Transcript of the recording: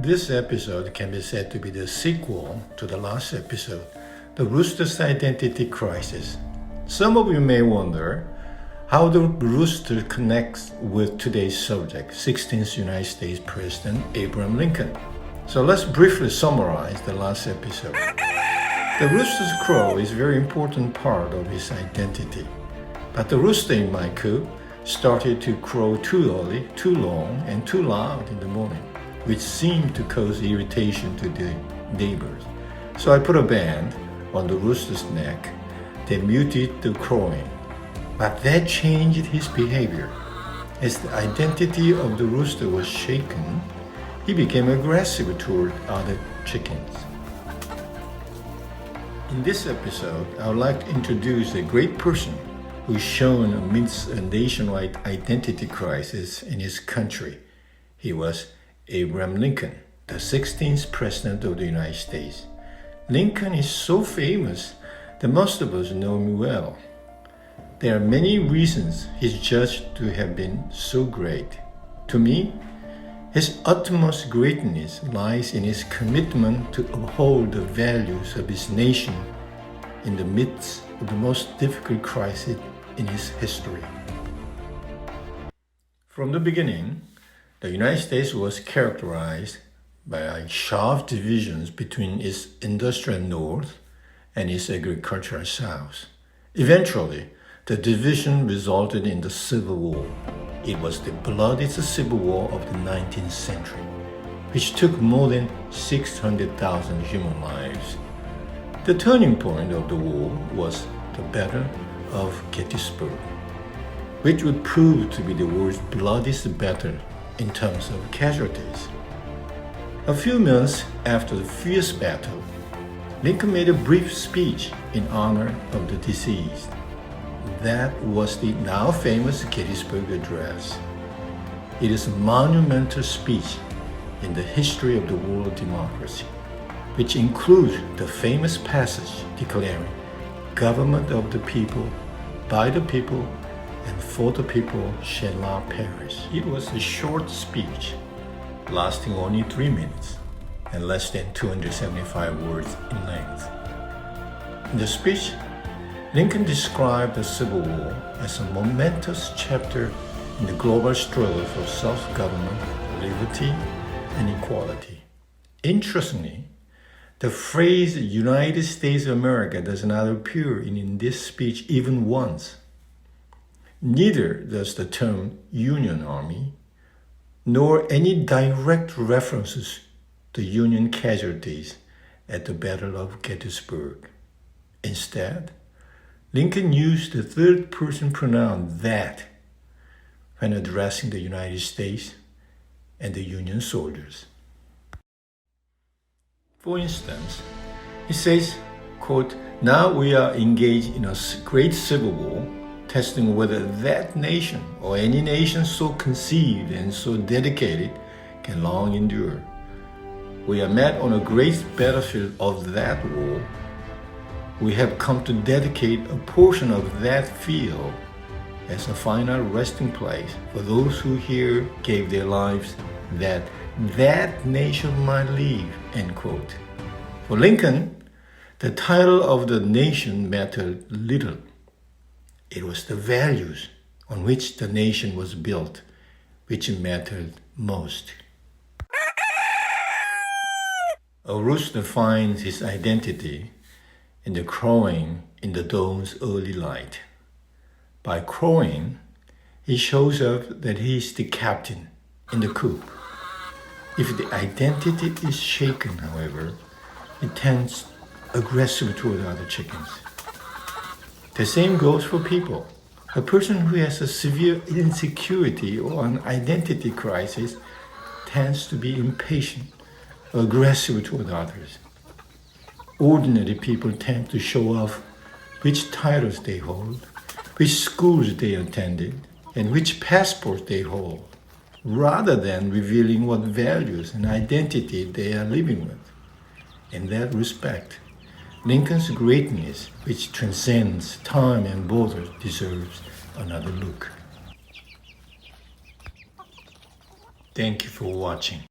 This episode can be said to be the sequel to the last episode, The Rooster's Identity Crisis. Some of you may wonder how the rooster connects with today's subject, 16th United States President Abraham Lincoln. So let's briefly summarize the last episode. The rooster's crow is a very important part of his identity. But the rooster in my coop started to crow too early, too long, and too loud in the morning, which seemed to cause irritation to the neighbors. So I put a band on the rooster's neck that muted the crowing. But that changed his behavior. As the identity of the rooster was shaken, he became aggressive toward other chickens. In this episode, I would like to introduce a great person who's shown amidst a nationwide identity crisis in his country. He was Abraham Lincoln, the 16th President of the United States. Lincoln is so famous that most of us know him well. There are many reasons he's judged to have been so great. To me, his utmost greatness lies in his commitment to uphold the values of his nation in the midst of the most difficult crisis in his history. From the beginning, the United States was characterized by sharp divisions between its industrial north and its agricultural south. Eventually, the division resulted in the Civil War. It was the bloodiest civil war of the 19th century, which took more than 600,000 human lives. The turning point of the war was the Battle of Gettysburg, which would prove to be the world's bloodiest battle in terms of casualties. A few months after the fierce battle, Lincoln made a brief speech in honor of the deceased. That was the now famous Gettysburg Address. It is a monumental speech in the history of the world democracy, which includes the famous passage declaring government of the people, by the people, and for the people shall not perish. It was a short speech, lasting only 3 minutes and less than 275 words in length. In the speech, Lincoln described the Civil War as a momentous chapter in the global struggle for self-government, liberty, and equality. Interestingly, the phrase United States of America does not appear in this speech even once. Neither does the term Union Army, nor any direct references to Union casualties at the Battle of Gettysburg. Instead, Lincoln used the third-person pronoun that when addressing the United States and the Union soldiers. For instance, he says, quote, "Now we are engaged in a great civil war, testing whether that nation or any nation so conceived and so dedicated can long endure. We are met on a great battlefield of that war. We have come to dedicate a portion of that field as a final resting place for those who here gave their lives that that nation might live," end quote. For Lincoln, the title of the nation mattered little. It was the values on which the nation was built which mattered most. A rooster finds his identity in the crowing in the dawn's early light. By crowing, he shows up that he is the captain in the coop. If the identity is shaken, however, it turns aggressive toward other chickens. The same goes for people. A person who has a severe insecurity or an identity crisis tends to be impatient, aggressive toward others. Ordinary people tend to show off which titles they hold, which schools they attended, and which passports they hold, rather than revealing what values and identity they are living with. In that respect, Lincoln's greatness, which transcends time and borders, deserves another look. Thank you for watching.